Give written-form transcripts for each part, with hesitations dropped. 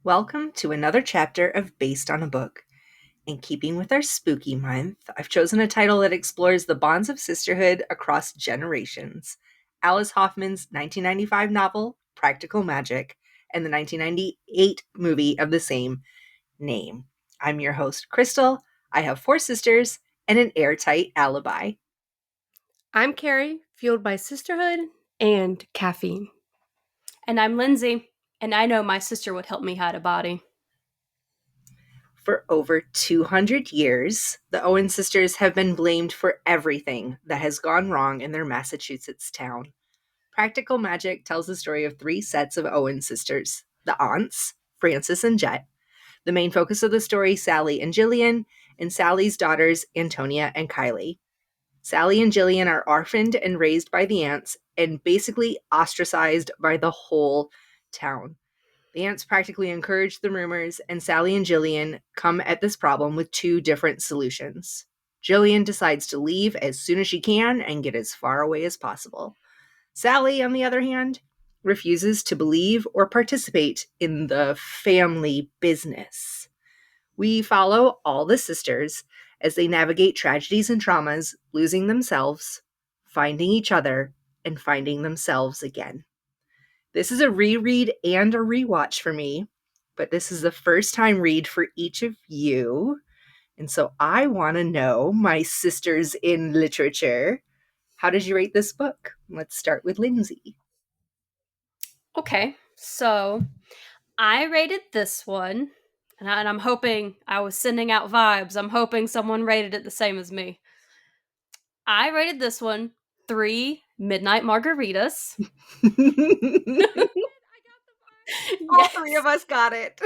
Welcome to another chapter of Based on a Book. In keeping with our spooky month, I've chosen a title that explores the bonds of sisterhood across generations. Alice Hoffman's 1995 novel, Practical Magic, and the 1998 movie of the same name. I'm your host, Crystal. I have 4 sisters and an airtight alibi. I'm Keri, fueled by sisterhood and caffeine. And I'm Lindsey, and I know my sister would help me hide a body. For over 200 years, the Owens sisters have been blamed for everything that has gone wrong in their Massachusetts town. Practical Magic tells the story of 3 sets of Owens sisters, the aunts, Frances and Jet, the main focus of the story, Sally and Jillian, and Sally's daughters, Antonia and Kylie. Sally and Jillian are orphaned and raised by the aunts and basically ostracized by the whole town. The aunts practically encourage the rumors, and Sally and Jillian come at this problem with 2 different solutions. Jillian decides to leave as soon as she can and get as far away as possible. Sally, on the other hand, refuses to believe or participate in the family business. We follow all the sisters as they navigate tragedies and traumas, losing themselves, finding each other, and finding themselves again. This is a reread and a rewatch for me, but this is the first time read for each of you. And so I want to know, my sisters in literature, how did you rate this book? Let's start with Lindsey. Okay, so I rated this one, and I'm hoping I was sending out vibes. I'm hoping someone rated it the same as me. I rated this one 3 midnight margaritas. All 3 of us got it.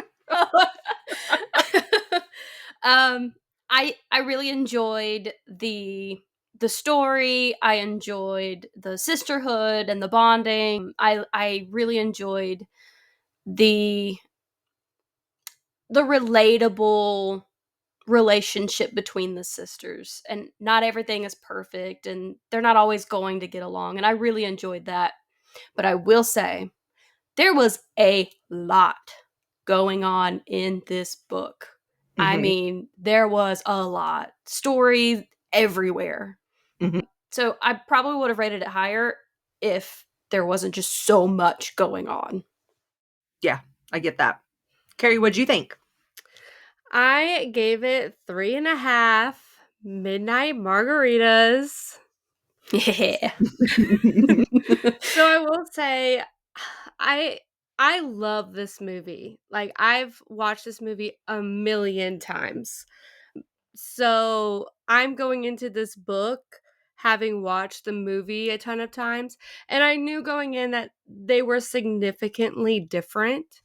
I really enjoyed the story. I enjoyed the sisterhood and the bonding. I really enjoyed the relatable relationship between the sisters, and not everything is perfect and they're not always going to get along, and I really enjoyed that. But I will say there was a lot going on in this book. I mean, there was a lot. Stories everywhere. So I probably would have rated it higher if there wasn't just so much going on. Yeah, I get that. Keri, what'd you think? I gave it 3.5 midnight margaritas. Yeah. So I will say, I love this movie. Like, I've watched this movie a million times. So I'm going into this book having watched the movie a ton of times, and I knew going in that they were significantly different.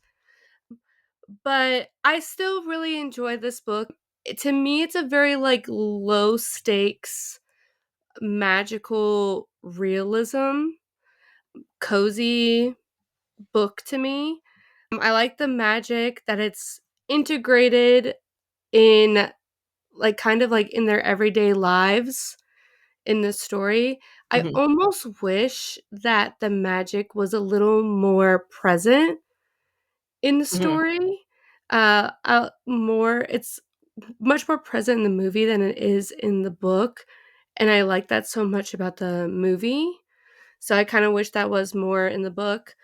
But I still really enjoy this book. To me, it's a very low stakes, magical realism, cozy book to me. I like the magic that it's integrated in, kind of like in their everyday lives in this story. I almost wish that the magic was a little more present in the story. It's much more present in the movie than it is in the book, and I like that so much about the movie. So I kind of wish that was more in the book.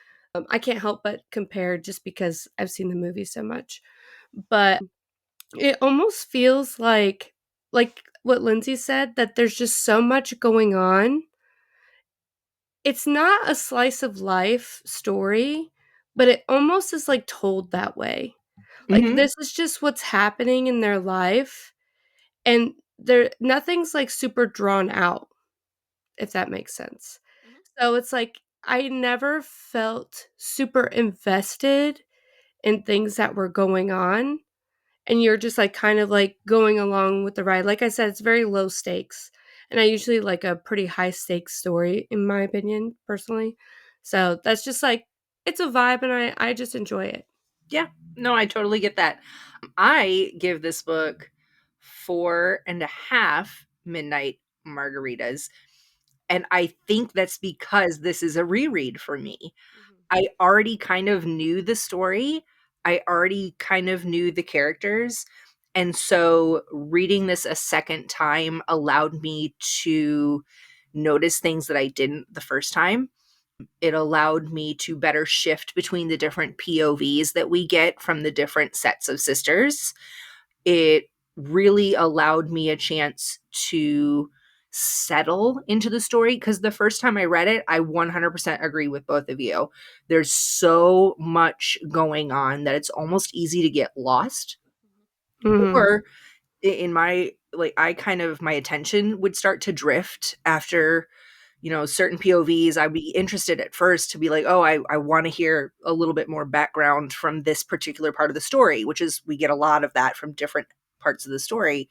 I can't help but compare just because I've seen the movie so much. But it almost feels like what Lindsey said, that there's just so much going on. It's not a slice of life story, but it almost is like told that way. Like, this is just what's happening in their life, and nothing's like super drawn out, if that makes sense. So it's like I never felt super invested in things that were going on, and you're just like kind of like going along with the ride. Like I said, it's very low stakes, and I usually like a pretty high stakes story, in my opinion, personally. So that's just like, it's a vibe, and I just enjoy it. Yeah, no, I totally get that. I give this book 4.5 midnight margaritas. And I think that's because this is a reread for me. I already kind of knew the story. I already kind of knew the characters. And so reading this a second time allowed me to notice things that I didn't the first time. It allowed me to better shift between the different POVs that we get from the different sets of sisters. It really allowed me a chance to settle into the story, because the first time I read it, I 100% agree with both of you. There's so much going on that it's almost easy to get lost. Mhm. Or in my, like, I kind of, my attention would start to drift after, certain POVs. I'd be interested at first to be like, oh, I want to hear a little bit more background from this particular part of the story, which is, we get a lot of that from different parts of the story.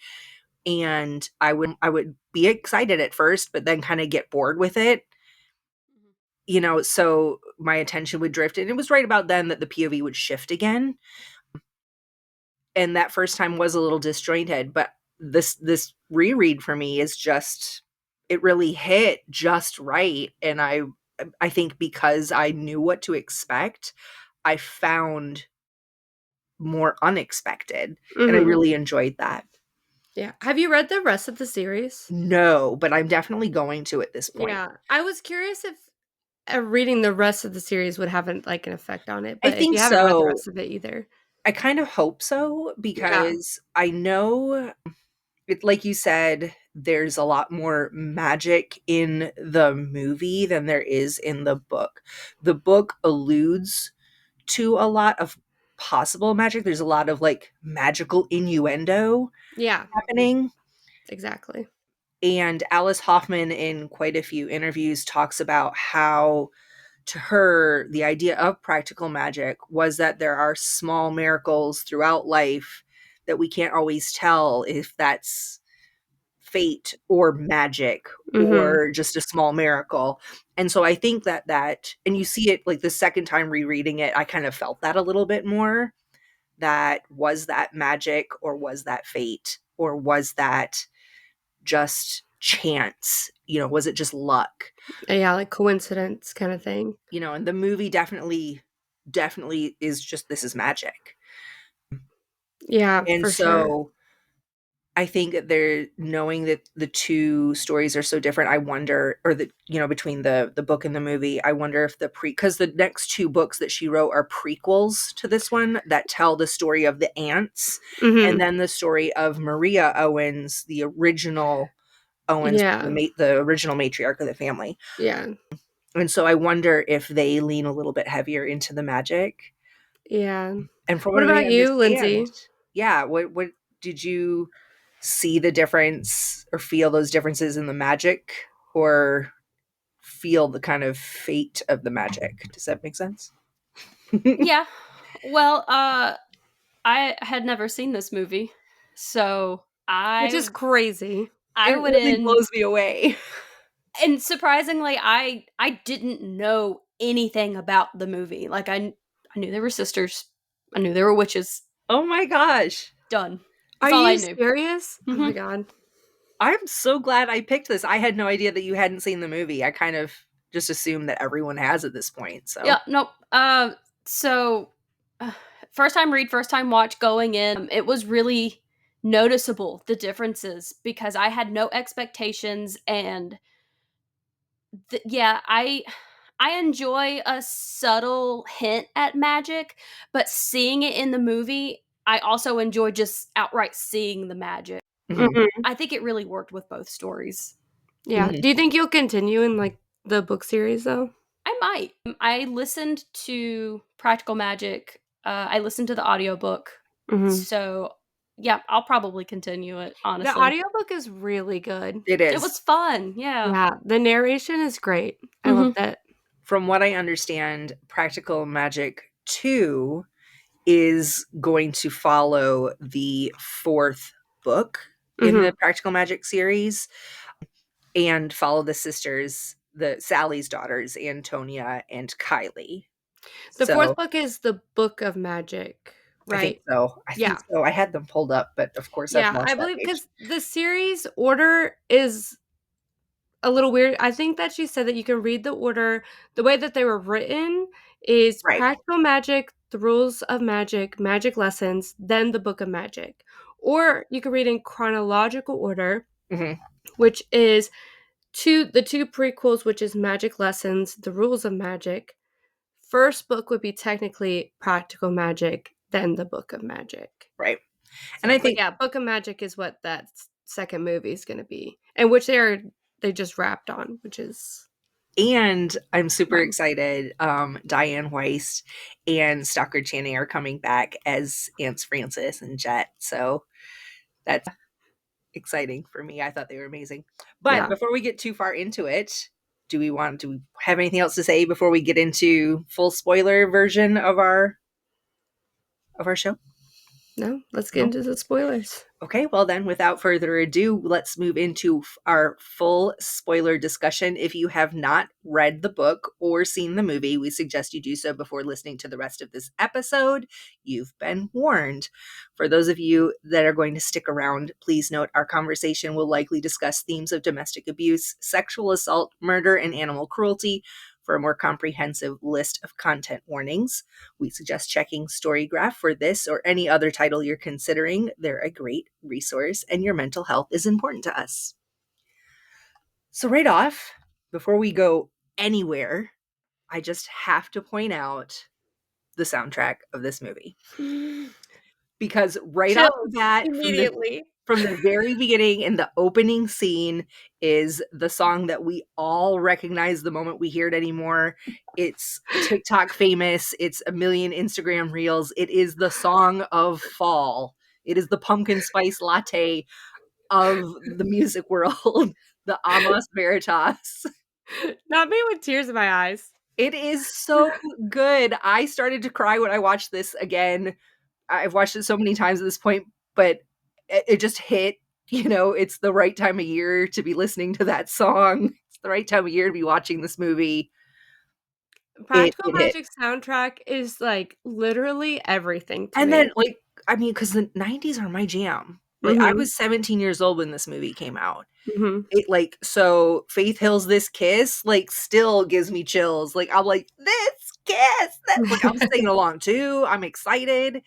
And I would be excited at first, but then kind of get bored with it. So my attention would drift. And it was right about then that the POV would shift again. And that first time was a little disjointed, but this reread for me is just, it really hit just right. And I think because I knew what to expect, I found more unexpected, and I Mhm. really enjoyed that. Yeah. Have you read the rest of the series? No, but I'm definitely going to at this point. Yeah. I was curious if reading the rest of the series would have an effect on it, I but if think you haven't read the so. rest of it either. I kind of hope so, Yeah. because I know it, like you said, there's a lot more magic in the movie than there is in the book. The book alludes to a lot of possible magic. There's a lot of like magical innuendo Yeah. happening. Exactly. And Alice Hoffman, in quite a few interviews, talks about how, to her, the idea of practical magic was that there are small miracles throughout life that we can't always tell if that's fate or magic Mhm. or just a small miracle. And so I think that, and you see it like the second time rereading it, I kind of felt that a little bit more. That was that magic, or was that fate, or was that just chance? Was it just luck? Yeah, like coincidence kind of thing. And the movie definitely is just, this is magic. Yeah, And for sure. so I think that they're, knowing that the two stories are so different, I wonder, or that, between the book and the movie, I wonder if because the next two books that she wrote are prequels to this one that tell the story of the ants, and Mhm. then the story of Maria Owens, the original Owens, Yeah. the original matriarch of the family. Yeah. And so I wonder if they lean a little bit heavier into the magic. Yeah. And from What what I about you, understand, Lindsay? yeah, what did you see the difference, or feel those differences in the magic, or feel the kind of fate of the magic? Does that make sense? Yeah. Well, I had never seen this movie, so Which is crazy. I It would really in blows me away. and surprisingly, I didn't know anything about the movie. Like I knew they were sisters. I knew they were witches. Oh my gosh. Done. Are That's all I you knew. serious? Oh Hmm. my god. I'm so glad I picked this. I had no idea that you hadn't seen the movie. I kind of just assumed that everyone has at this point. Yeah. So, Nope. So uh, first time read, first time watch. Going in, it was really noticeable the differences because I had no expectations and yeah, I enjoy a subtle hint at magic, but seeing it in the movie, I also enjoy just outright seeing the magic. mhm, Mhm. I think it really worked with both stories. Yeah. mhm. Do you think you'll continue in, the book series, though? I might. I listened to Practical Magic. I listened to the audiobook. Mhm. So, yeah, I'll probably continue it, The honestly. audiobook is really good. It It is. was fun. Yeah. Yeah, the narration is great. I Mhm. loved it. From what I understand, Practical Magic 2 is going to follow the fourth book in Mhm. the Practical Magic series, and follow the sisters, the Sally's daughters, Antonia and Kylie. The 4th So book is the Book of Magic, I think right? so. I think Yeah. so. I had them pulled up, but of course I've Yeah, I lost that believe page. because the series order is a little weird. I think that she said that you can read the order the way that they were written is Right. Practical Magic, The Rules of Magic, Magic Lessons, then The Book of Magic. Or you could read in chronological order, which is the two prequels, which is Magic Lessons, The Rules of Magic. First book would be technically Practical Magic, then The Book of Magic. Right. So, And I think, yeah, Book of Magic is what that second movie is going to be, and which they just wrapped on, which is. And I'm super excited. Diane Weist and Stockard Channing are coming back as Aunts Frances and Jet. So that's exciting for me. I thought they were amazing. But before we get too far into it, do we have anything else to say before we get into full spoiler version of our show? No, let's get into the spoilers. Okay, well then, without further ado, let's move into our full spoiler discussion. If you have not read the book or seen the movie, we suggest you do so before listening to the rest of this episode. You've been warned. For those of you that are going to stick around, please note our conversation will likely discuss themes of domestic abuse, sexual assault, murder, and animal cruelty. For a more comprehensive list of content warnings, we suggest checking Storygraph for this or any other title you're considering. They're a great resource, and your mental health is important to us. So right off, before we go anywhere, I just have to point out the soundtrack of this movie. Because right off the bat, immediately. From the very beginning, in the opening scene, is the song that we all recognize the moment we hear it anymore. It's TikTok famous. It's a million Instagram reels. It is the song of fall. It is the pumpkin spice latte of the music world, the Amos Veritas. Not me with tears in my eyes. It is so good. I started to cry when I watched this again. I've watched it so many times at this point, but it just hit, it's the right time of year to be listening to that song. It's the right time of year to be watching this movie. Practical Magic soundtrack is like literally everything to me. And then because the 90s are my jam. Like I was 17 years old when this movie came out. It so Faith Hill's This Kiss still gives me chills. I'm like, this kiss. I'm singing along too. I'm excited.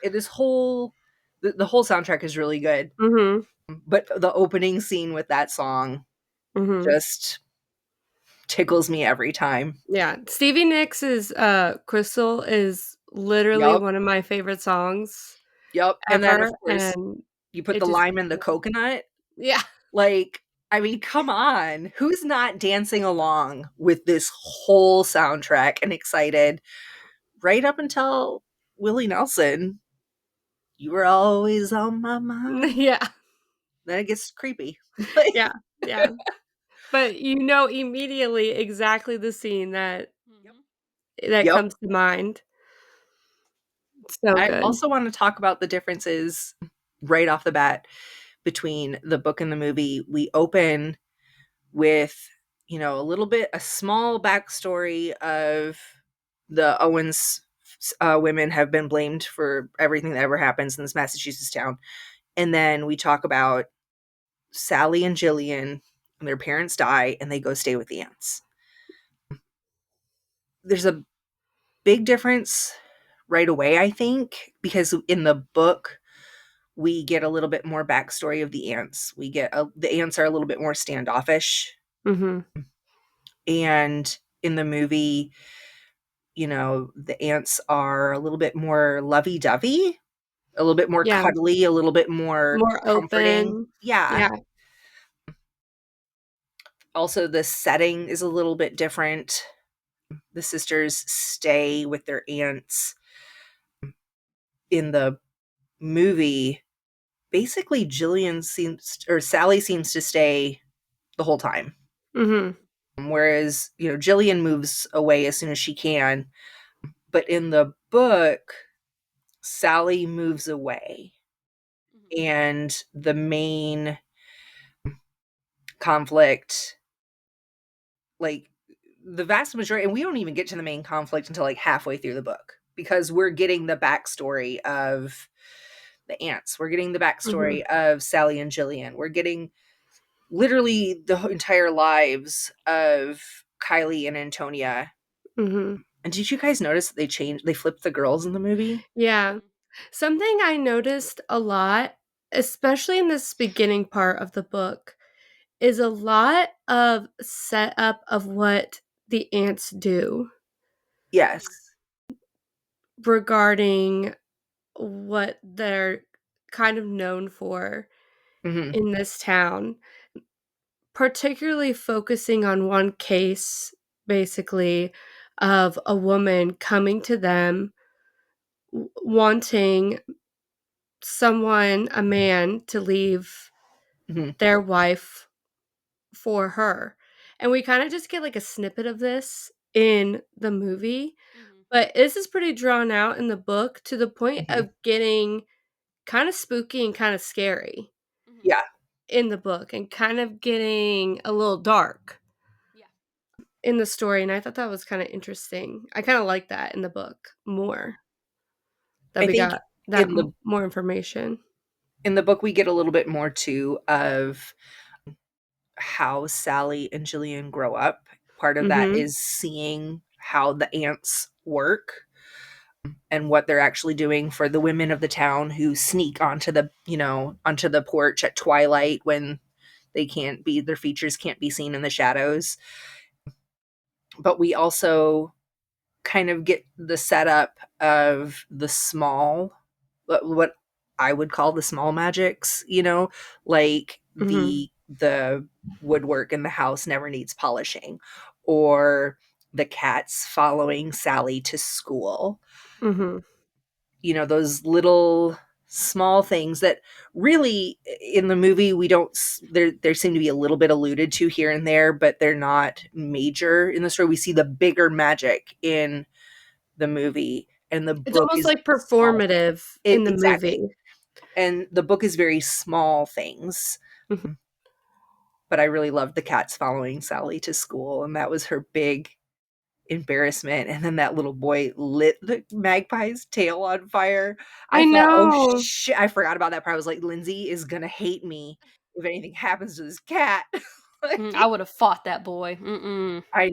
The whole soundtrack is really good. But the opening scene with that song just tickles me every time. Yeah. Stevie Nicks' Crystal is literally one of my favorite songs. Yep. Ever. And then of course you put the lime in the coconut. Yeah. Come on. Who's not dancing along with this whole soundtrack and excited? Right up until Willie Nelson. You were always on my mind. Yeah. Then it gets creepy. Yeah. But immediately exactly the scene that comes to mind. So good. I also want to talk about the differences right off the bat between the book and the movie. We open with, a small backstory of the Owens women have been blamed for everything that ever happens in this Massachusetts town. And then we talk about Sally and Jillian, and their parents die, and they go stay with the aunts. There's a big difference right away, I think, because in the book, we get a little bit more backstory of the aunts. The aunts are a little bit more standoffish. And in the movie, the aunts are a little bit more lovey-dovey, a little bit more cuddly, a little bit more comforting. Open. Yeah. Also, the setting is a little bit different. The sisters stay with their aunts. In the movie, basically Sally seems to stay the whole time. Whereas, Jillian moves away as soon as she can. But in the book, Sally moves away. And the main conflict, the vast majority, and we don't even get to the main conflict until halfway through the book, because we're getting the backstory of the aunts. We're getting the backstory of Sally and Jillian. We're getting literally the entire lives of Kylie and Antonia. And did you guys notice that they flipped the girls in the movie? Yeah. Mhm. Something I noticed a lot, especially in this beginning part of the book, is a lot of setup of what the ants do Yes. regarding what they're kind of known for Mhm. in this town, particularly focusing on one case, basically, of a woman coming to them wanting someone, a man, to leave Mhm. their wife for her. And we kind of just get like a snippet of this in the movie, Mhm. but this is pretty drawn out in the book to the point Mhm. of getting kind of spooky and kind of scary Mhm. Yeah. in the book and kind of getting a little dark Yeah. in the story. And I thought that was kind of interesting. I kind of like that in the book more, that I we think got that in the more information. book we get a little bit more too of how Sally and Jillian grow up. Part of that Mhm. is seeing how the ants work and what they're actually doing for the women of the town who sneak onto onto the porch at twilight when their features can't be seen in the shadows. But we also kind of get the setup of the small, what I would call the small magics, like Mhm. the woodwork in the house never needs polishing, or the cats following Sally to school. Mhm. Those little small things that really in the movie we don't there seem to be a little bit alluded to here and there, but they're not major in the story. We see the bigger magic in the movie, and the It's book almost is like small. performative in the Exactly. movie. And the book is very small things. Mhm. But I really loved the cats following Sally to school, and that was her big embarrassment. And then that little boy lit the magpie's tail on fire. I I thought, oh know. shit, I forgot about that part. I was like, Lindsay is gonna hate me if anything happens to this cat. I Like, would have fought that boy. Mm-mm. I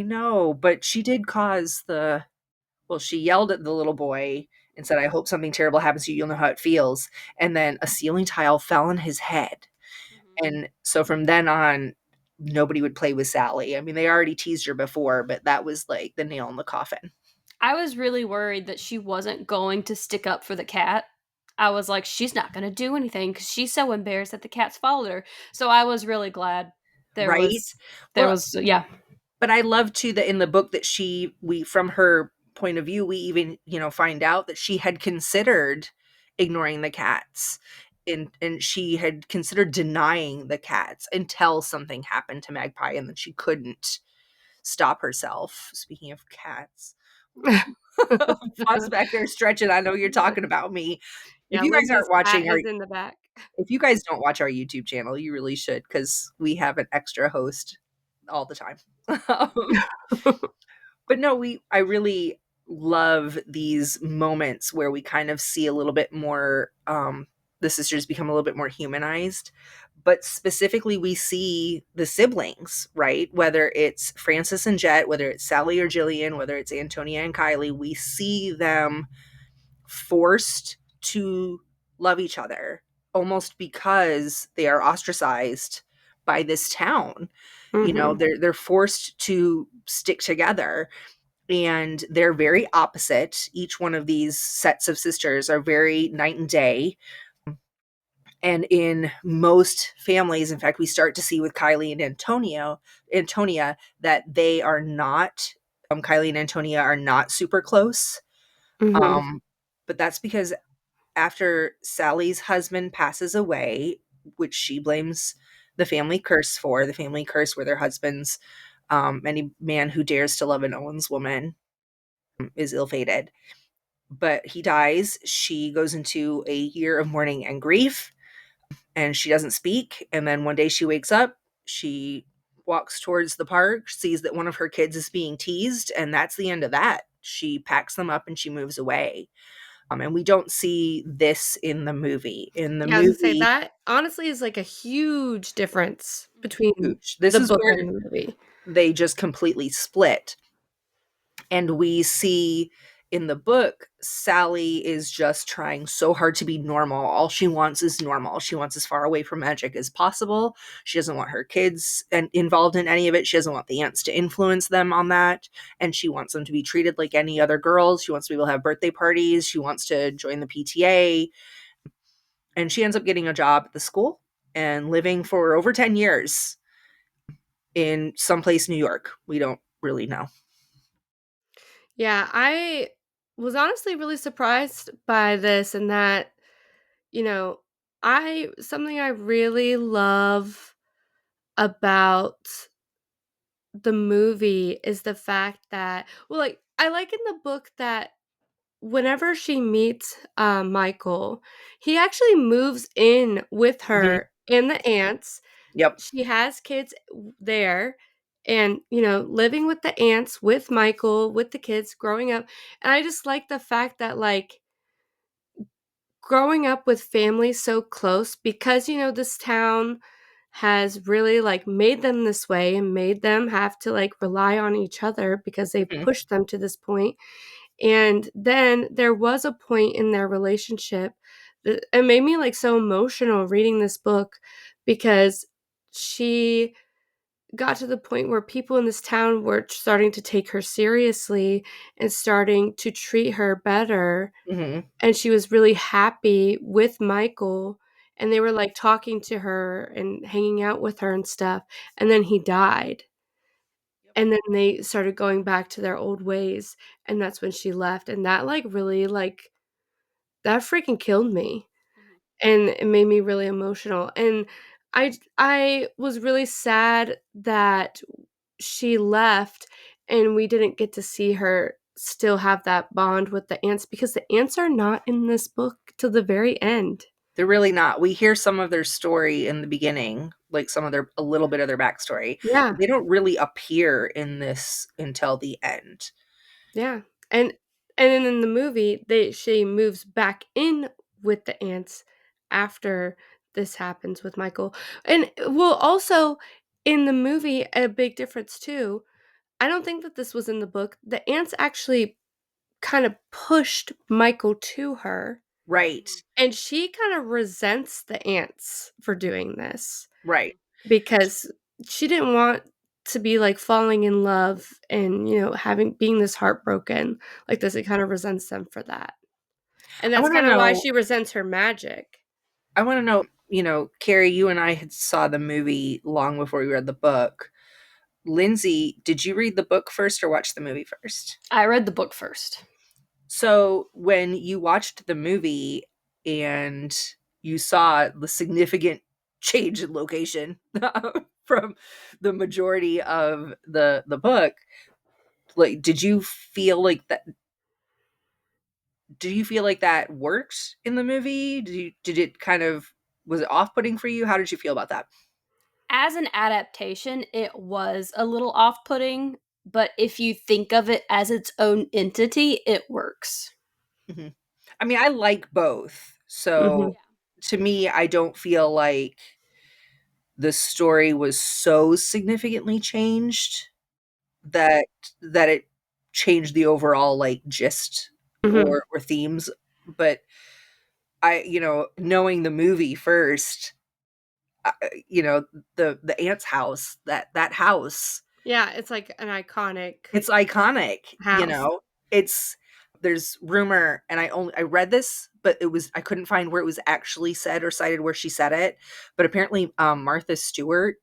know, but she did cause the well, she yelled at the little boy and said, I hope something terrible happens to you. You'll know how it feels. And then a ceiling tile fell on his head. Mhm. And so from then on, nobody would play with Sally. I mean, they already teased her before, but that was like the nail in the coffin. I was really worried that she wasn't going to stick up for the cat. I was like, she's not going to do anything because she's so embarrassed that the cats followed her. So I was really glad there Right? was, Well, yeah. but I love too that in the book that we from her point of view, we even, find out that she had considered ignoring the cats. And she had considered denying the cats until something happened to Magpie, and then she couldn't stop herself. Speaking of cats, Bob's back there stretching. I know you're talking about me. If Yeah, you guys Lindsay's aren't watching cat our is in the back. if you guys don't watch our YouTube channel, you really should, because we have an extra host all the time. But no, I really love these moments where we kind of see a little bit more, the sisters become a little bit more humanized. But specifically, we see the siblings, right? Whether it's Francis and Jet, whether it's Sally or Jillian, whether it's Antonia and Kylie, we see them forced to love each other almost because they are ostracized by this town. Mhm. They're forced to stick together, and they're very opposite. Each one of these sets of sisters are very night and day. And in most families, in fact, we start to see with Kylie and Antonia, that they are not, Kylie and Antonia are not super close. Mhm. Um, but that's because after Sally's husband passes away, which she blames the family curse for, the family curse where their husbands, any man who dares to love an Owens woman is ill-fated. But he dies. She goes into a year of mourning and grief, and she doesn't speak. And then one day she wakes up, she walks towards the park, sees that one of her kids is being teased, and that's the end of that. She packs them up and she moves away. And we don't see this in the movie. In the Yeah, I was gonna say movie, that honestly is like a huge difference Mhm. between huge. This the is book where and the movie. they just completely split. And we see in the book, Sally is just trying so hard to be normal. All she wants is normal. She wants as far away from magic as possible. She doesn't want her kids involved in any of it. She doesn't want the aunts to influence them on that. And she wants them to be treated like any other girls. She wants to be able to have birthday parties. She wants to join the PTA. And she ends up getting a job at the school and living for over 10 years in someplace New York. We don't really know. Yeah, I was honestly really surprised by this and that, you know, I something I really love about the movie is the fact that well, like, I like in the book that whenever she meets, Michael, he actually moves in with Mhm. her and the aunts. Yep. She has kids there and, living with the aunts, with Michael, with the kids, growing up, and I just like the fact that, like, growing up with family so close because, this town has really, like, made them this way and made them have to, like, rely on each other because they've Mhm. pushed them to this point, and then there was a point in their relationship that it made me, like, so emotional reading this book because she got to the point where people in this town were starting to take her seriously and starting to treat her better, Mhm. and she was really happy with Michael, and they were, like, talking to her and hanging out with her and stuff, and then he died, Yep. and then they started going back to their old ways, and that's when she left, and that, like, really, like that freaking killed me, Mhm. and it made me really emotional, and I was really sad that she left and we didn't get to see her still have that bond with the aunts because the aunts are not in this book till the very end. They're really not. We hear some of their story in the beginning, like a little bit of their backstory, Yeah, but they don't really appear in this until the end. yeah, and then in the movie, she moves back in with the aunts after this happens with Michael, and well, also in the movie, a big difference too. I don't think that this was in the book. The aunts actually kind of pushed Michael to her, Right. and she kind of resents the aunts for doing this Right. because she didn't want to be like falling in love and having being this heartbroken like this. It kind of resents them for that, and I that's want to kind of why know she resents her magic. I want to know, Carrie, you and I had saw the movie long before we read the book. Lindsay, did you read the book first or watch the movie first? I read the book first. So when you watched the movie and you saw the significant change in location from the majority of the book, like did you feel like that worked in the movie? Did it kind of was it off-putting for you? How did you feel about that? As an adaptation, it was a little off putting, but if you think of it as its own entity, it works. Mhm. I mean, I like both. Mhm. So to me, I don't feel like the story was so significantly changed that it changed the overall like gist Mhm. or themes. But knowing the movie first, the aunt's house, that house, Yeah, it's like an iconic it's iconic. house. It's there's rumor, and I read this, but I couldn't find where it was actually said or cited where she said it. But apparently, Martha Stewart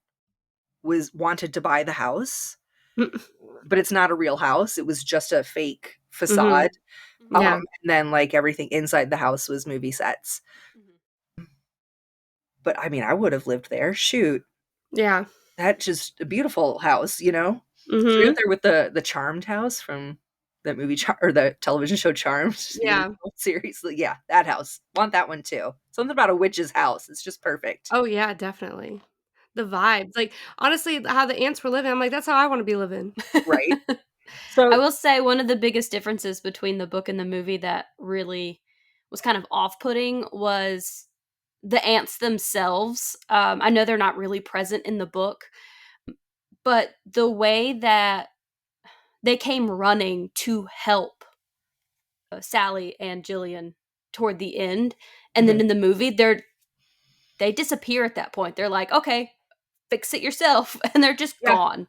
was wanted to buy the house, but it's not a real house. It was just a fake facade. Mhm. Yeah. And then like everything inside the house was movie sets. Mhm. But I mean, I would have lived there. Shoot, Yeah. that's just a beautiful house. It's right up Mhm. there with the Charmed house from that movie or the television show Charmed, the Yeah. original series. Like, yeah, that house. Want that one too. Something about a witch's house. It's just perfect, Oh, yeah, definitely. The vibes, like, honestly, how the ants were living, I'm like, "That's how I wanna be living." right? I So, will say one of the biggest differences between the book and the movie that really was kind of off putting was the ants themselves. I know they're not really present in the book, but the way that they came running to help Sally and Jillian toward the end. And then in the movie, they disappear at that point. They're like, okay, fix it yourself. And they're just Yeah. gone.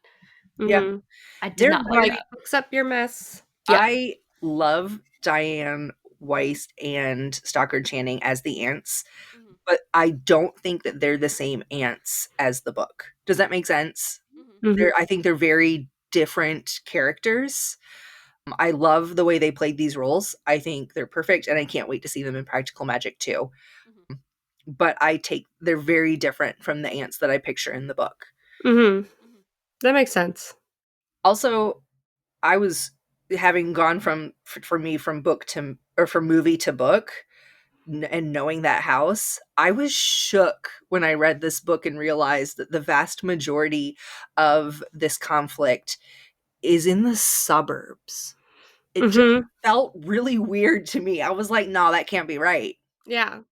Yeah. Mhm. I did They're not like like, that. Fix up your mess. Yeah. I love Diane Weiss and Stockard Channing as the ants, Mhm. but I don't think that they're the same ants as the book. Does that make sense? Mhm. Mhm. I think they're very different characters. I love the way they played these roles. I think they're perfect, and I can't wait to see them in Practical Magic too. Mhm. But they're very different from the ants that I picture in the book. Mhm. Mhm. That makes sense. Also, I was having gone for me from book to or from movie to book and knowing that house, I was shook when I read this book and realized that the vast majority of this conflict is in the suburbs. It just Mhm. felt really weird to me. I was like, no, that can't be right. Yeah.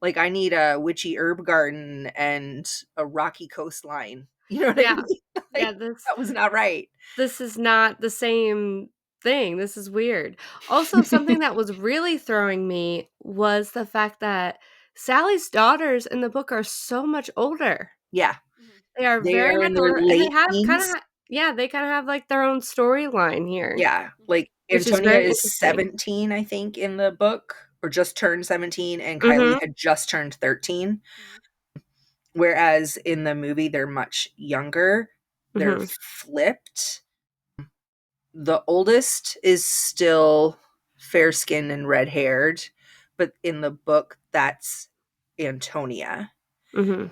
Like, I need a witchy herb garden and a rocky coastline. You know what I Yeah. mean? Yeah, Like, that was not right. this is not the same thing. This is weird. Also, something that was really throwing me was the fact that Sally's daughters in the book are so much older. Yeah. Mhm. They are They very are much in their older, and they late have teens. yeah, they kinda have, like, their own storyline here, Yeah. Mhm. Like, which is Antonia very is interesting. 17, I think, in the book, or just turned 17, and Kylie Mhm, had just turned 13. Mhm. Whereas in the movie, they're much younger. They're mhm, flipped. The oldest is still fair skinned and red haired, but in the book, that's Antonia. mhm,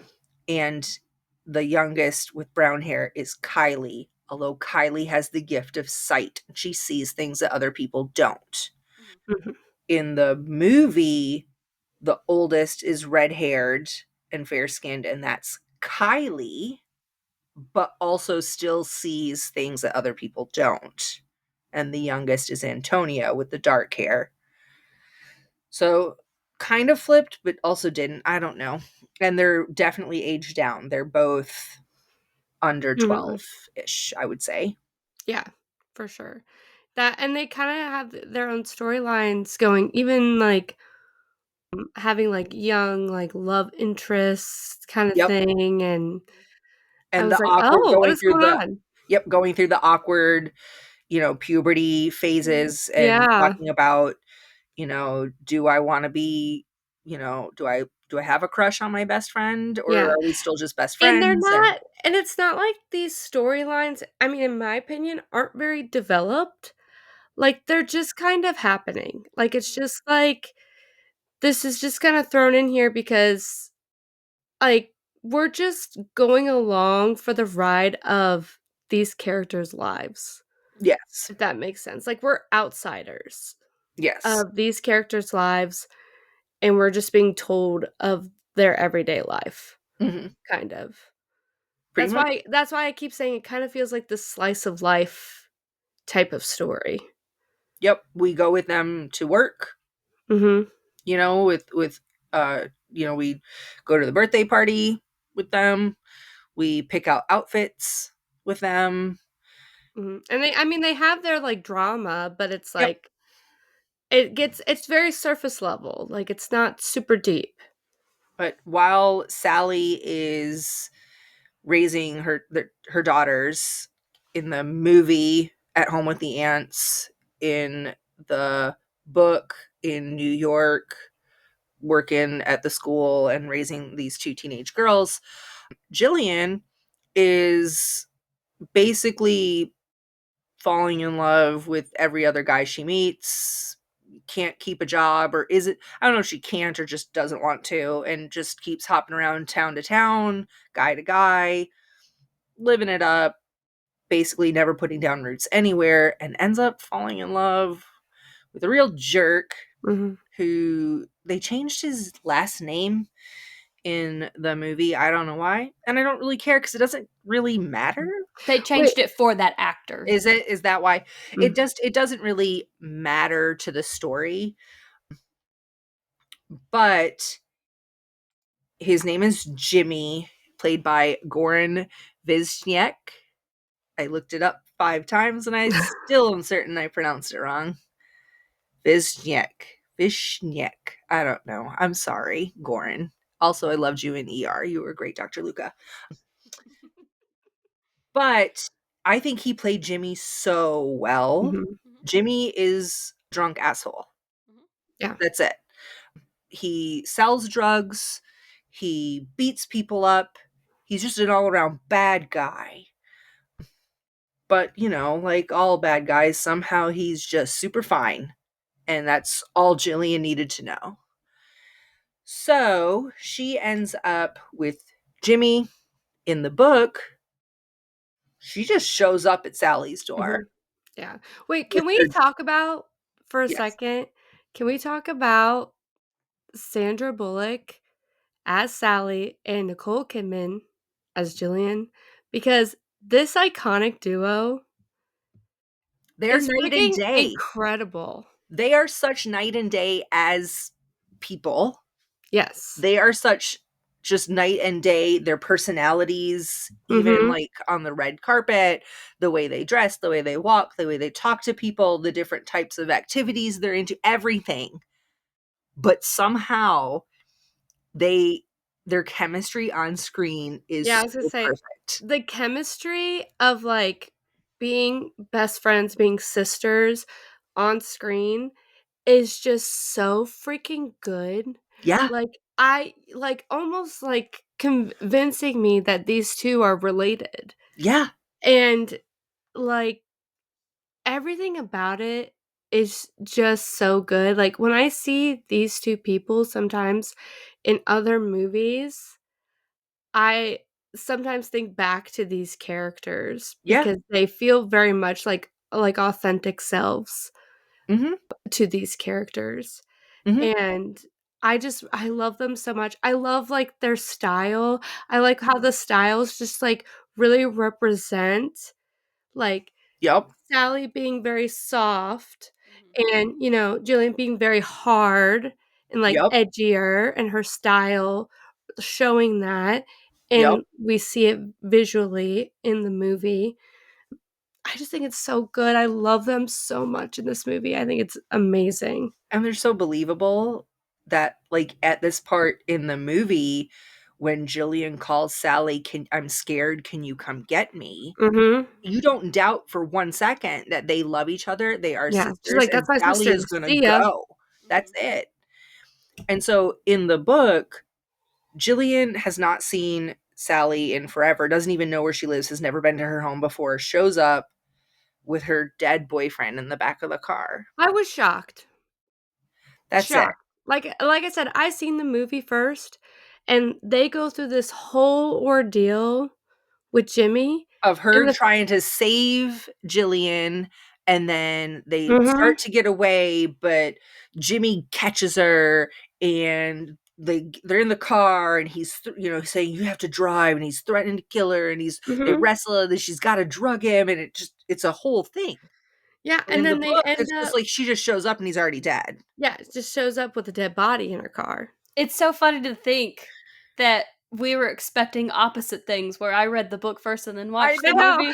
And the youngest with brown hair is Kylie, although Kylie has the gift of sight. She sees things that other people don't. Mhm. mhm, In the movie, the oldest is red haired and fair skinned, and that's Kylie, but also still sees things that other people don't. And the youngest is Antonia with the dark hair. So kind of flipped, but also didn't. I don't know. And they're definitely aged down. They're both under mhm. 12 ish, I would say. Yeah, for sure. That and they kinda have their own storylines going, even, like, having, like, young, like, love interest kinda Yep. thing, and I And was the like, awkward "Oh, what is going on?" going through the awkward, puberty Mhm. phases and Yeah, talking about, do I want to be, do I have a crush on my best friend, or yeah. are we still just best And they're friends? And not and it's not like these storylines, I mean, in my opinion, aren't very developed. Like, they're just kind of happening. Like, it's Mhm. just like, this is just kinda thrown in here because, like, we're just going along for the ride of these characters' lives, yes, if that makes sense. Like, we're outsiders yes, of these characters' lives, and we're just being told of their everyday life, hmm kind of. pretty much. That's why I keep saying it kinda feels like this slice of life type of story. Yep, we go with them to work. Mhm, We go to the birthday party with them. We pick out outfits with them. mhm, and I mean, they have their, like, drama, but it's Yep. like it's very surface level, like, it's not super deep. But while Sally is raising her daughters in the movie At Home with the Ants, in the book in New York, working at the school and raising these two teenage girls, Jillian is basically falling in love with every other guy she meets, can't keep a job, or is it, I don't know if she can't or just doesn't want to, and just keeps hopping around town to town, guy to guy, living it up, basically never putting down roots anywhere, and ends up falling in love with a real jerk Mhm. who they changed his last name in the movie. I don't know why. And I don't really care because it doesn't really matter. They Wait, changed it for that actor. Is that why? mm, It doesn't really matter to the story, but his name is Jimmy, played by Goran Vizniak. I looked it up 5 times and I still am certain I pronounced it wrong. Vizhnyek. Vishnyek. I don't know. I'm sorry, Goran. Also, I loved you in ER. You were great, Dr. Luca. But I think he played Jimmy so well. Mhm. Jimmy is drunk asshole. Yeah. That's it. He sells drugs. He beats people up. He's just an all around bad guy. But, like all bad guys, somehow he's just super fine. And that's all Jillian needed to know. So she ends up with Jimmy. In the book, she just shows up at Sally's door Mhm. Yeah. Wait, with can we her. talk about for a Yes. second? Can we talk about Sandra Bullock as Sally and Nicole Kidman as Jillian? Because this iconic duo They're is night and freaking day. incredible. They are such night and day as people. Yes. They are such just night and day. Their personalities, even Mhm. like on the red carpet, the way they dress, the way they walk, the way they talk to people, the different types of activities they're into, everything. But somehow they their chemistry on screen is Yeah, I was gonna so say, perfect. the chemistry of, like, being best friends, being sisters on screen is just so freaking good. Yeah. Almost, like, convincing me that these 2 are related, Yeah. and, like, everything about it is just so good. Like, when I see these 2 people sometimes in other movies, I sometimes think back to these characters Yeah. because they feel very much like authentic selves Mhm. to these characters, Mhm. and I love them so much. I love, like, their style. I like how the styles just, like, really represent, like, Yep. Sally being very soft and, Jillian being very hard and, like, Yep. edgier and her style showing that, Yep. and we see it visually in the movie. I just think it's so good. I love them so much in this movie. I think it's amazing. And they're so believable that, like, at this part in the movie, when Jillian calls Sally, I'm scared, can you come get me? Mhm. You don't doubt for 1 second that they love each other, they are Yeah. She's sisters, like, and "That's my Sally sister. is gonna See ya." go. That's it. And so in the book, Jillian has not seen Sally in forever, doesn't even know where she lives, has never been to her home before, shows up with her dead boyfriend in the back of the car. I was shocked. That's it. Shocked. Like I said, I seen the movie first, and they go through this whole ordeal with Jimmy Of in her the trying to save Jillian, and then they Mhm. start to get away, but Jimmy catches her, and they're in the car, and he's saying you have to drive, and he's threatening to kill her, and they Mhm. wrestle, and then she's got to drug him, and it's a whole thing. Yeah, And and in the then they book, end it's just up like she just shows up and he's already dead. yeah, it just shows up with a dead body in her car. It's so funny to think that we were expecting opposite things, where I read the book first and then I watched I the know. know.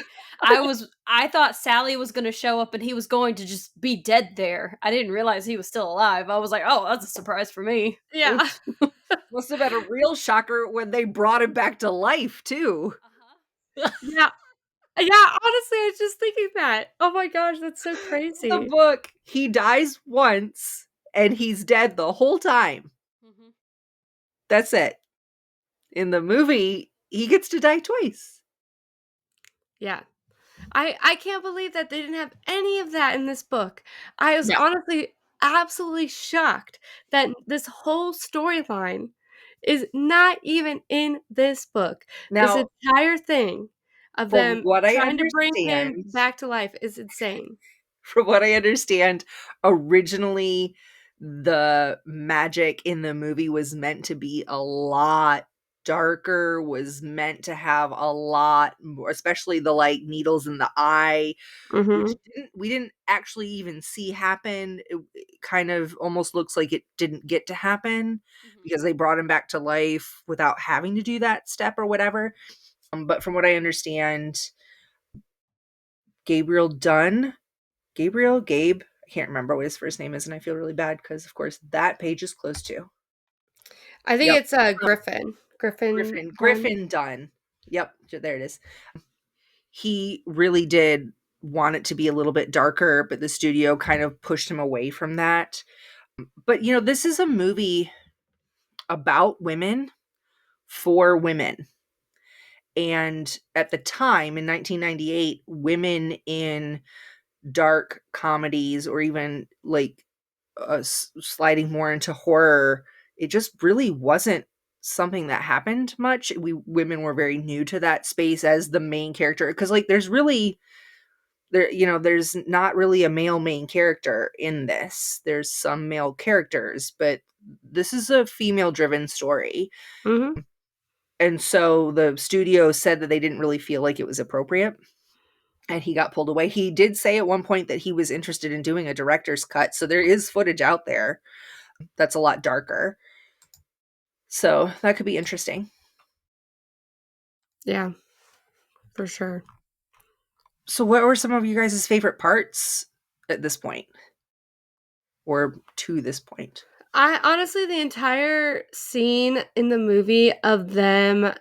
movie. I thought Sally was gonna show up and he was going to just be dead there. I didn't realize he was still alive. I was like, "Oh, that's a surprise for me." Yeah. Oops. Must have been a real shocker when they brought him back to life too. Uh-huh. Yeah. Yeah, honestly, I was just thinking that. Oh my gosh, that's so The crazy. book, he dies once and he's dead the whole time. Mhm. That's it. In the movie, he gets to die twice. Yeah. I can't believe that they didn't have any of that in this book. I was No. honestly absolutely shocked that this whole storyline is not even in this book. This Now, entire thing of from them what I trying to bring him understand, back to life is insane. from what I understand, originally the magic in the movie was meant to be a lot darker, was meant to have a lot more, especially the like needles in the eye, which Mhm. we didn't actually even see happen. It kind of almost looks like it didn't get to happen Mhm. because they brought him back to life without having to do that step or whatever. But from what I understand, Gabriel Dunn. Gabe. I can't remember what his first name is, and I feel really bad because, of course, that page is closed too. I think Yep. it's Griffin. Griffin Dunn. Griffin Dunn. Yep, there it is. He really did want it to be a little bit darker, but the studio kind of pushed him away from that. But, this is a movie about women for women. And at the time in 1998, women in dark comedies or even like sliding more into horror, it just really wasn't something that happened much. Women were very new to that space as the main character, because like there's not really a male main character in this. There's some male characters, but this is a female driven story. Mm-hmm. And so the studio said that they didn't really feel like it was appropriate, and he got pulled away. He did say at one point that he was interested in doing a director's cut, so there is footage out there that's a lot darker. So that could be interesting. Yeah, for sure. So what were some of you guys' favorite parts at this point? Or to this point? I honestly, the entire scene in the movie of them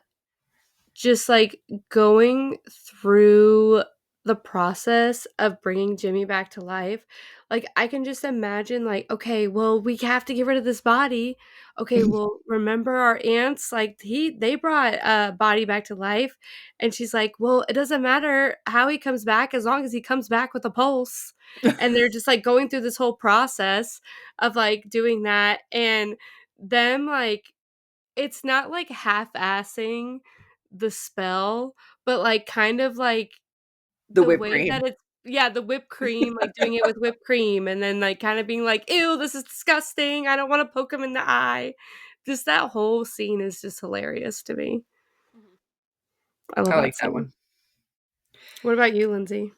just like going through the process of bringing Jimmy back to life, like I can just imagine like, okay, well, we have to get rid of this body. Okay, well, remember our aunts, like they brought a body back to life, and she's like, well, it doesn't matter how he comes back as long as he comes back with a pulse. And they're just like going through this whole process of like doing that, and them like, it's not like half-assing the spell, but, like, kind of like The the whipped way cream. that it's, yeah, the whipped cream, like, doing it with whipped cream, and then, like, kinda being like, "Ew, this is disgusting, I don't wanna poke him in the eye." Just that whole scene is just hilarious to me. Mhm. I love I that like that scene. one. What about you, Lindsay?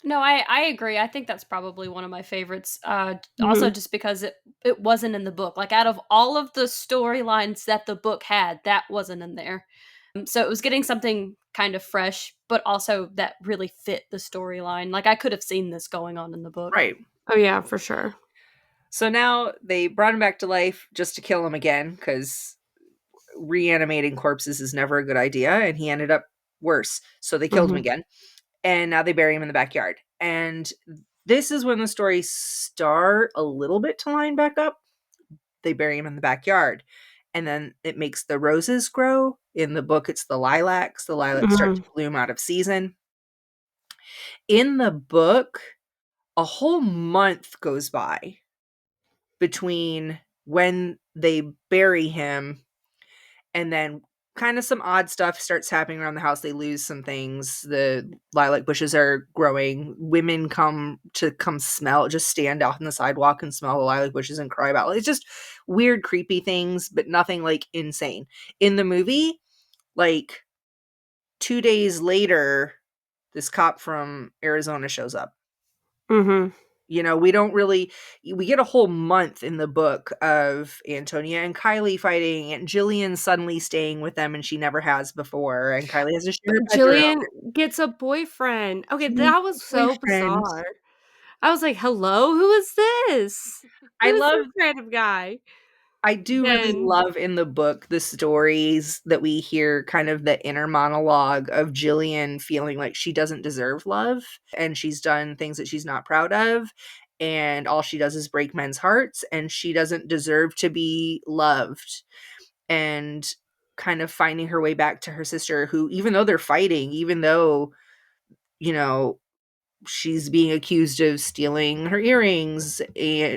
No, I agree. I think that's probably one of my favorites. Also, Mhm. just because it wasn't in the book. Like out of all of the storylines that the book had, that wasn't in there. So it was getting something kind of fresh, but also that really fit the storyline. Like I could have seen this going on in the book. Right. Oh, yeah, for sure. So now they brought him back to life just to kill him again, because reanimating corpses is never a good idea, and he ended up worse. So they killed him Mhm. again, and now they bury him in the backyard. And this is when the stories start a little bit to line back up. They bury him in the backyard, and then it makes the roses grow. In the book, it's the lilacs. The lilacs start to Mhm. bloom out of season. In the book, a whole month goes by between when they bury him and then kind of some odd stuff starts happening around the house. They lose some things. The lilac bushes are growing. Women come smell, just stand out on the sidewalk and smell the lilac bushes and cry about it. It's just weird, creepy things, but nothing like insane. In the movie, like 2 days later, this cop from Arizona shows up. Mhm. We don't really, we get a whole month in the book of Antonia and Kylie fighting, and Jillian suddenly staying with them, and she never has before, and Kylie has to share her bedroom. Jillian gets a boyfriend. Okay, Jillian that has was a so boyfriend. bizarre. I was like, "Hello, who is this? I Who is love this random guy?" I do really Then love in the book the stories that we hear, kind of the inner monologue of Jillian feeling like she doesn't deserve love, and she's done things that she's not proud of, and all she does is break men's hearts, and she doesn't deserve to be loved. And kind of finding her way back to her sister, who, even though they're fighting, even though, you know, she's being accused of stealing her earrings,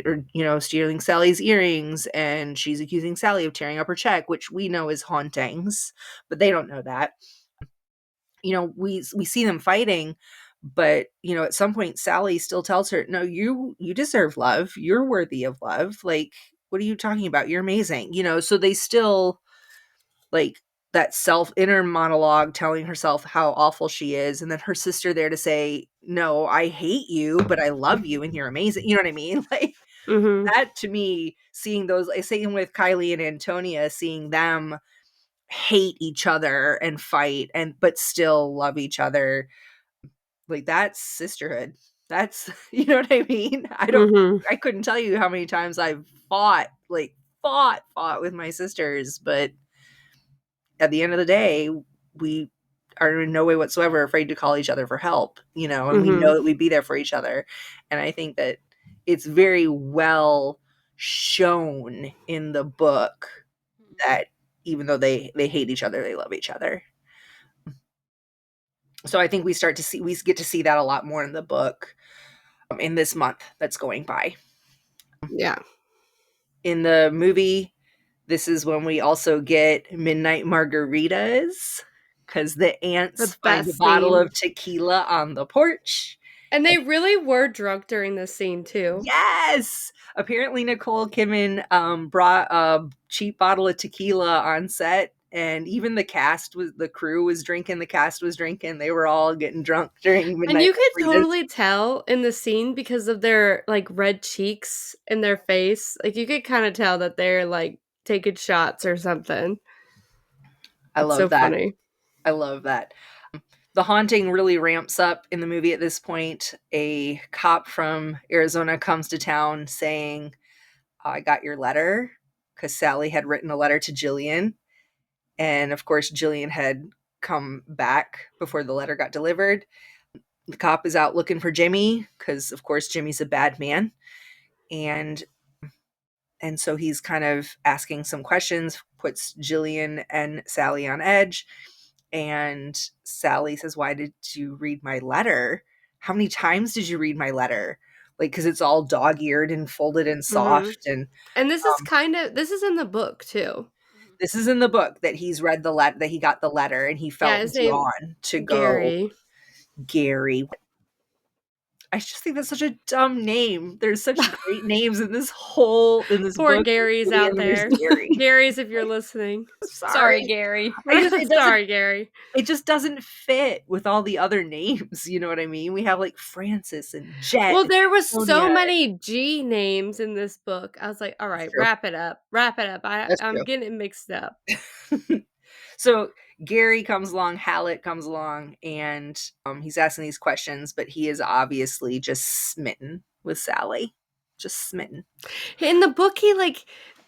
or stealing Sally's earrings, and she's accusing Sally of tearing up her check, which we know is hauntings, but they don't know that. We see them fighting, but at some point Sally still tells her, no, you deserve love, you're worthy of love, like, what are you talking about, you're amazing. So they still, like, that self inner monologue telling herself how awful she is, and then her sister there to say, no, I hate you, but I love you and you're amazing. You know what I mean? Like, mhm. that to me, seeing those, same with Kylie and Antonia, seeing them hate each other and fight, and but still love each other, Like, that's sisterhood. That's you know what I mean? Mhm. I couldn't tell you how many times I've fought with my sisters, but at the end of the day, we are in no way whatsoever afraid to call each other for help, and we know Mhm. that we'd be there for each other. And I think that it's very well shown in the book that even though they hate each other, they love each other. So I think we get to see that a lot more in the book, in this month that's going by. Yeah. In the movie, this is when we also get midnight margaritas because the The aunts find a best bottle scene. of tequila on the porch. And they really were drunk during this scene too. Yes! Apparently, Nicole Kidman brought a cheap bottle of tequila on set, and even the crew was drinking, the cast was drinking. They were all getting drunk during And midnight you could margaritas. totally tell in the scene because of their, like, red cheeks and their face. Like, you could kinda tell that they're, like, taking shots or something. I It's so love that. funny. I love that. The haunting really ramps up in the movie at this point. A cop from Arizona comes to town saying, I got your letter, because Sally had written a letter to Jillian. And of course, Jillian had come back before the letter got delivered. The cop is out looking for Jimmy because, of course, Jimmy's a bad man. And so he's kind of asking some questions, puts Jillian and Sally on edge. And Sally says, "Why did you read my letter? How many times did you read my letter?" Like, because it's all dog-eared and folded and Mhm. soft. And And this is in the book too. this is in the book that he's read that he got the letter and he Yeah, felt his name drawn to go. Gary. Gary. I just think that's such a dumb name. There's such great names in this Poor book, Gary's movie, out and then there's there. Gary. Gary's, if you're listening. Sorry, Sorry. Gary. Sorry, Gary. It just doesn't fit with all the other names, you know what I mean? We have, like, Francis and Jet Well, and there was so Sonia. many G names in this book. I was like, "All That's right, true. wrap it up. Wrap it up. That's I'm true. getting it mixed up." So Gary comes along, Hallett comes along, and he's asking these questions, but he is obviously just smitten with Sally. Just smitten. In the book,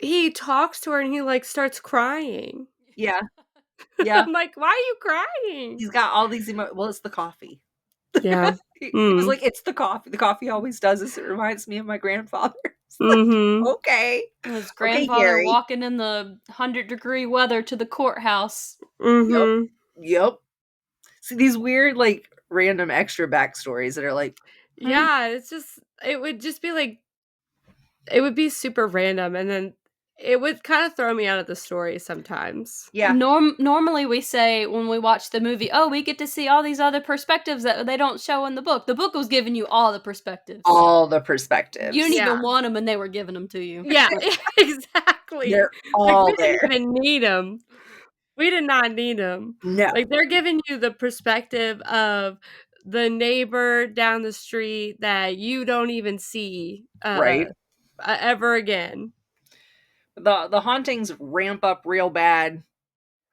he talks to her and he, like, starts crying. Yeah, yeah. I'm like, "Why are you crying?" He's got all these well, it's the coffee. Yeah. He was Mm. like, "It's the coffee. The coffee always does this. It reminds me of my grandfather." It's like, Mhm. okay. His Okay, grandfather Gary. walking in the 100-degree weather to the courthouse. Yep. Mhm. Yep. See these weird, like, random extra backstories that are like, huh? Yeah, it would just be, like it would be super random, and then it would kinda throw me out of the story sometimes. Yeah, Normally we say when we watch the movie, "Oh, we get to see all these other perspectives that they don't show in the book." The book was giving you all the perspectives. all the You perspectives. didn't even Yeah. want them, and they were giving them to you. Yeah, exactly. They're Like, all we didn't there. even need them. Mm-mm. We did not need them. No, Like, they're giving you the perspective of the neighbor down the street that you don't even see, right? ever again. The hauntings ramp up real bad.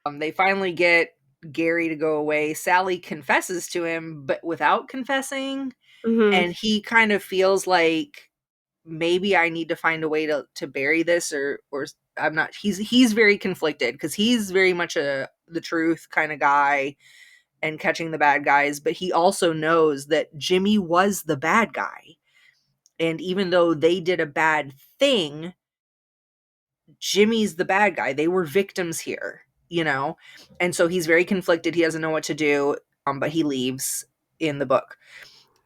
They finally get Gary to go away. Sally confesses to him, but without confessing, Mhm. and he kind of feels like maybe I need to find a way to bury this, or I'm not. He's very conflicted because he's very much a the truth kind of guy and catching the bad guys, but he also knows that Jimmy was the bad guy, and even though they did a bad thing, Jimmy's the bad guy. They were victims here. And so he's very conflicted. He doesn't know what to do, but he leaves in the book.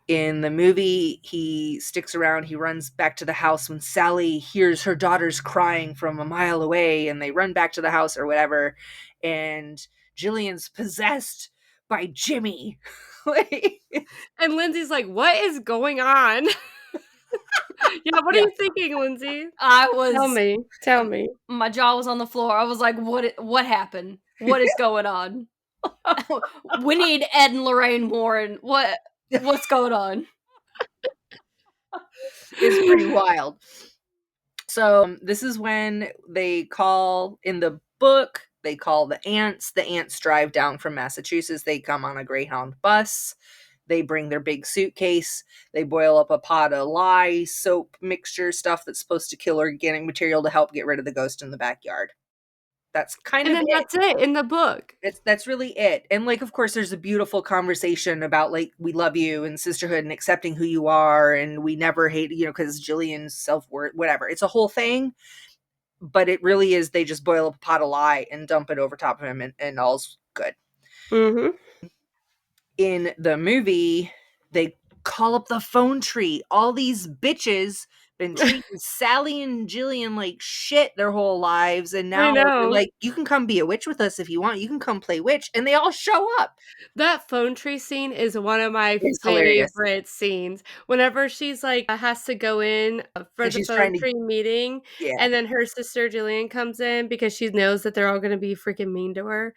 In the movie, he sticks around. He runs back to the house when Sally hears her daughters crying from a mile away, and they run back to the house or whatever. And Jillian's possessed by Jimmy. Like, And Lindsay's like, "What is going on?" Yeah, what are yeah, you thinking, Lindsay? I Tell was me. Tell me. my jaw was on the floor. I was like, what happened? What is going on? We need Ed and Lorraine Warren. What's going on?" it's pretty wild. So this is when they call in the book, they call the ants. The ants drive down from Massachusetts. They come on a Greyhound bus. They bring their big suitcase. They boil up a pot of lye, soap mixture, stuff that's supposed to kill organic material to help get rid of the ghost in the backyard. That's kind And of then it. that's it in the book. That's really it. And like, of course, there's a beautiful conversation about like we love you and sisterhood and accepting who you are, and we never hate because Jillian's self-worth, whatever. It's a whole thing, but it really is. They just boil up a pot of lye and dump it over top of him, and all's good. Mhm. In the movie, they call up the phone tree. All these bitches been treating Sally and Jillian like shit their whole lives, and I now they're know. like, you can come be a witch with us if you want. You can come play witch, and they all show up. That phone tree scene is one of my It's hilarious. favorite scenes. Whenever she's, like, has to go in, for And the she's phone trying to, tree meeting, yeah. and then her sister Jillian comes in because she knows that they're all gonna be freaking mean to her,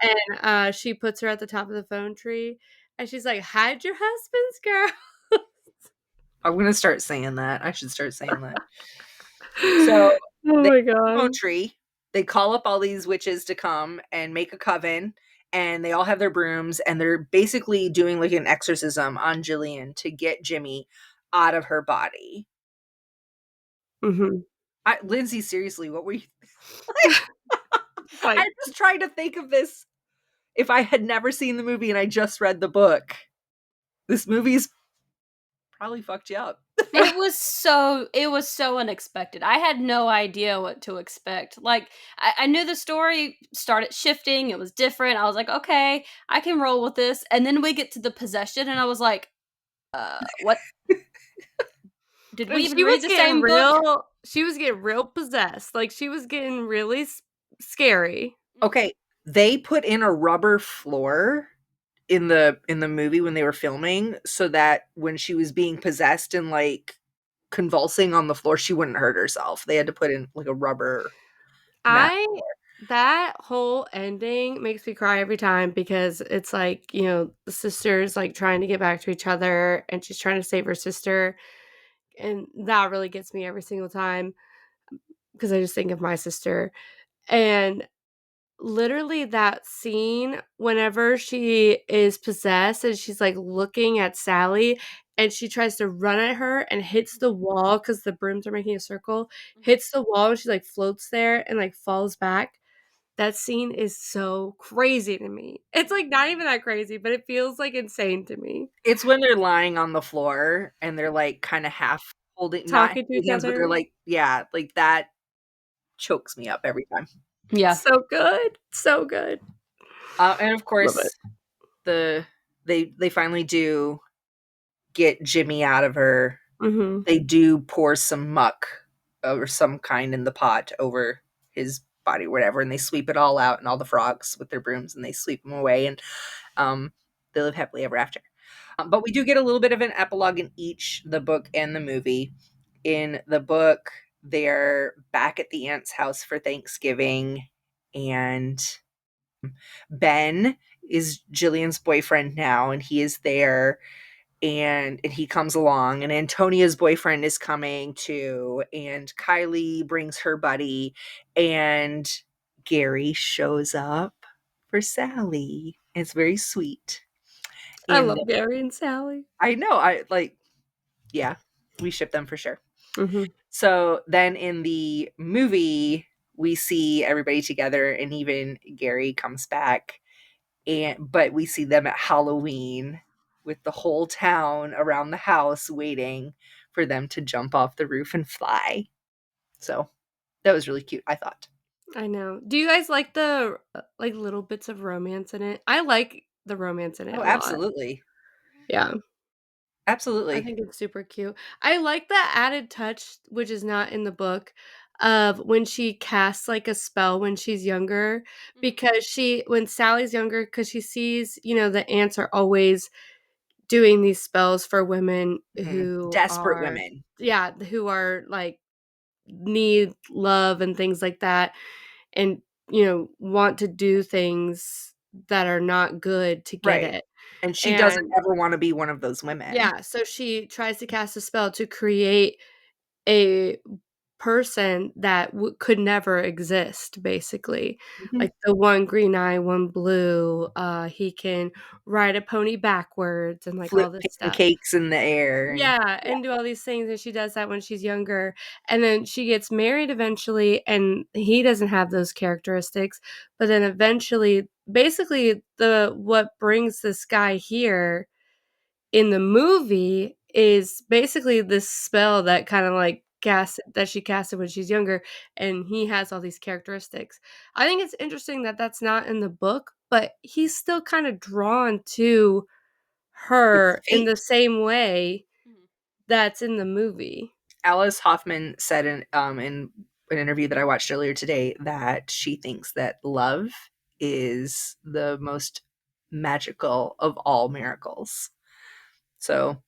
Mhm. and, she puts her at the top of the phone tree, and she's like, "Hide your husbands, girl." I'm gonna start saying that. I should start saying that. So Oh they my the phone god. tree. They call up all these witches to come and make a coven, and they all have their brooms, and they're basically doing like an exorcism on Jillian to get Jimmy out of her body. Mhm. Lindsay, seriously, what were you? Like, I'm just trying to think of this. If I had never seen the movie and I just read the book, this movie's probably fucked you up. It was so unexpected. I had no idea what to expect. Like, I knew the story started shifting, it was different. I was like, "Okay, I can roll with this." And then we get to the possession and I was like, what did we and even read the same book?" she was getting real possessed, like, she was getting really scary. Mhm. Okay, they put in a rubber floor in the movie when they were filming so that when she was being possessed and like convulsing on the floor, she wouldn't hurt herself. They had to put in like a rubber mat. I That whole ending makes me cry every time because it's like, the sisters, like, trying to get back to each other, and she's trying to save her sister, and that really gets me every single time because I just think of my sister, and literally that scene whenever she is possessed and she's, like, looking at Sally and she tries to run at her and hits the wall because the brooms are making a circle, Mhm. hits the wall and she, like, floats there and, like, falls back. That scene is so crazy to me. It's, like, not even that crazy, but it feels, like, insane to me. It's when they're lying on the floor and they're like kind of half holding, not Talking to each holding hands, but they're other. like, yeah, like that chokes me up every time. Yeah. So good. So good. And of Love it. course, the they finally do get Jimmy out of her. Mhm. They do pour some muck or some kind in the pot over his body, whatever, and they sweep it all out, and all the frogs with their brooms, and they sweep them away, and um, they live happily ever after. But we do get a little bit of an epilogue in each the book and the movie. In the book, they're back at the aunt's house for Thanksgiving, and Ben is Jillian's boyfriend now, and he is there, and he comes along, and Antonia's boyfriend is coming too, and Kylie brings her buddy, and Gary shows up for Sally. It's very sweet. I In love Gary and Sally. I know, I like, yeah, we ship them for sure. Mhm. So then in the movie, we see everybody together, and even Gary comes back, but we see them at Halloween with the whole town around the house waiting for them to jump off the roof and fly. So that was really cute, I thought. I know. Do you guys like the, like, little bits of romance in it? I like the romance in it Oh, a lot. absolutely. Yeah. I Absolutely. think it's super cute. I like the added touch, which is not in the book, of when she casts, like, a spell when she's younger, Mhm. because when Sally's younger, because she sees, the aunts are always doing these spells for women Mhm. who Desperate are women. yeah, who are, like, need love and things like that, and, want to do things that are not good to get Right. it, And she doesn't and ever want to be one of those women. yeah, so she tries to cast a spell to create a person that could never exist, basically. Mhm. Like the one green eye, one blue. He can ride a pony backwards and like all Flip this stuff. pancakes in the air. Yeah, and do all these things, and she does that when she's younger, and then she gets married eventually, and he doesn't have those characteristics, but then eventually basically what brings this guy here in the movie is basically this spell that kind of like that she casted when she's younger, and he has all these characteristics. I think it's interesting that that's not in the book, but he's still kind of drawn to It's her in the fate. same way that's in the movie. Alice Hoffman said in an interview that I watched earlier today that she thinks that love is the most magical of all miracles. So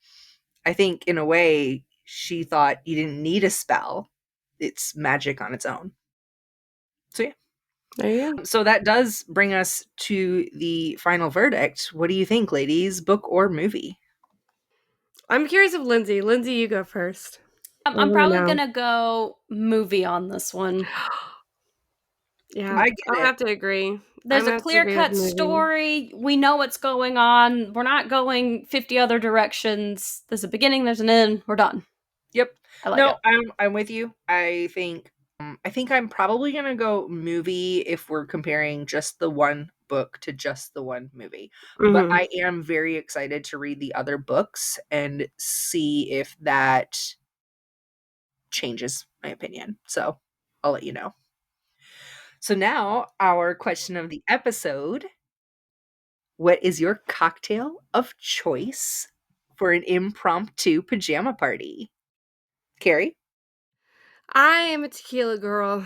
I think in a way she thought you didn't need a spell. It's magic on its own. So yeah. There you go. So that does bring us to the final verdict. What do you think, ladies? Book or movie? I'm curious of Lindsey. Lindsey, you go first. I'm probably gonna go movie on this one. Yeah, I get I'll it. have to agree. There's I'm a gonna have to agree with clear-cut movie. story. We know what's going on. We're not going 50 other directions. There's a beginning, there's an end. We're done. Yep. I like No, it. I'm with you. I think I'm probably gonna go movie if we're comparing just the one book to just the one movie. But Mhm. I am very excited to read the other books and see if that changes my opinion. So I'll let you know. So now our question of the episode. What is your cocktail of choice for an impromptu pajama party? Carrie? I am a tequila girl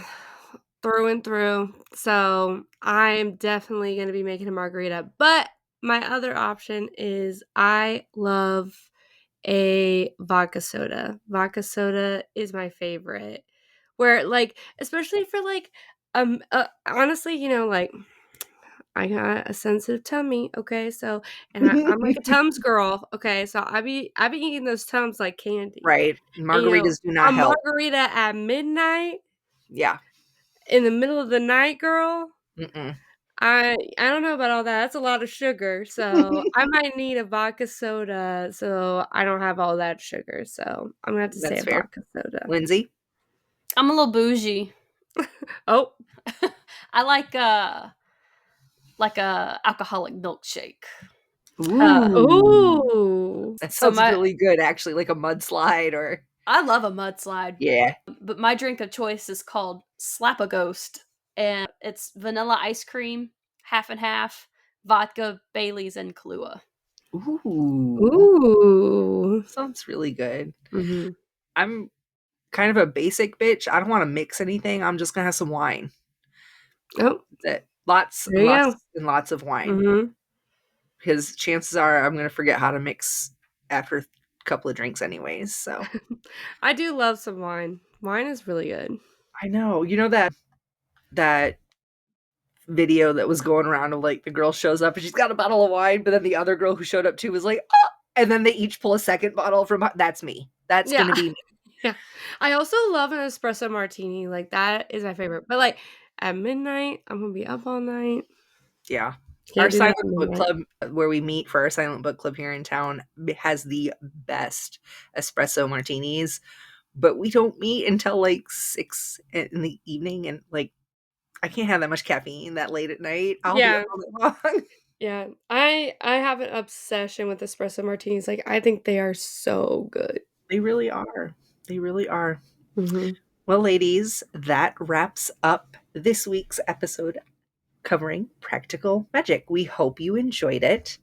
through and through, so I'm definitely gonna be making a margarita, but my other option is I love a vodka soda. Vodka soda is my favorite. Where, like, especially for, like, honestly, like, I got a sensitive tummy, okay, so and I'm like a Tums girl, okay, so I be eating those Tums like candy, Right. and, Margaritas do a not help. margarita at midnight, Yeah. in the middle of the night, girl, Mm-mm. I don't know about all that, that's a lot of sugar, so I might need a vodka soda so I don't have all that sugar, so I'm gonna have to say That's a fair. vodka soda. Lindsay? I'm a little bougie. Oh, I like a alcoholic milkshake. Ooh. ooh. That So sounds my really good, actually, like a mudslide or I love a mudslide, yeah. but my drink of choice is called Slap a Ghost, and it's vanilla ice cream, half and half, vodka, Bailey's, and Kahlua. Ooh. Ooh. Sounds really good. Mhm. I'm kind of a basic bitch. I don't want to mix anything. I'm just gonna have some wine. Oh, That's it. Lots there and you go. lots and lots of wine. Mhm. Because chances are I'm gonna forget how to mix after a couple of drinks anyways. So I do love some wine. Wine is really good. I know. You know that video that was going around of like the girl shows up and she's got a bottle of wine, but then the other girl who showed up too was like, oh, and then they each pull a second bottle from that's me. That's Yeah. gonna be me. Yeah. I also love an espresso martini, like, that is my favorite, but, like, at midnight, I'm gonna be up all night. Yeah. Our Can't do that silent at book midnight. club, where we meet for our silent book club here in town, has the best espresso martinis, but we don't meet until like 6 in the evening, and like I can't have that much caffeine that late at night. I'll be up Yeah. all night long. Yeah. I have an obsession with espresso martinis, like, I think they are so good. They really are. They really are. Mhm. Well, ladies, that wraps up this week's episode covering practical magic. We hope you enjoyed it.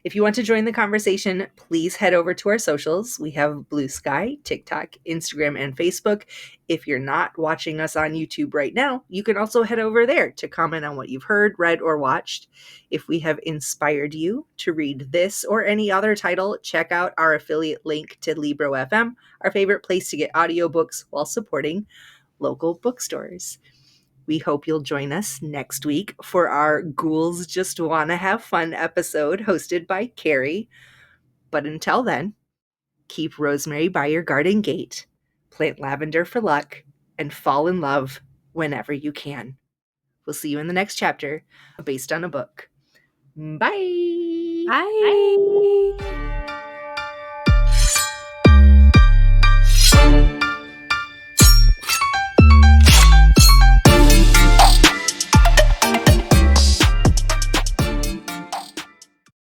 If you want to join the conversation, please head over to our socials. We have Blue Sky, TikTok, Instagram, and Facebook. If you're not watching us on YouTube right now, you can also head over there to comment on what you've heard, read, or watched. If we have inspired you to read this or any other title, check out our affiliate link to Libro FM, our favorite place to get audiobooks while supporting local bookstores. We hope you'll join us next week for our Ghouls Just Wanna Have Fun episode hosted by Keri. But until then, keep rosemary by your garden gate, plant lavender for luck, and fall in love whenever you can. We'll see you in the next chapter based on a book. Bye. Bye.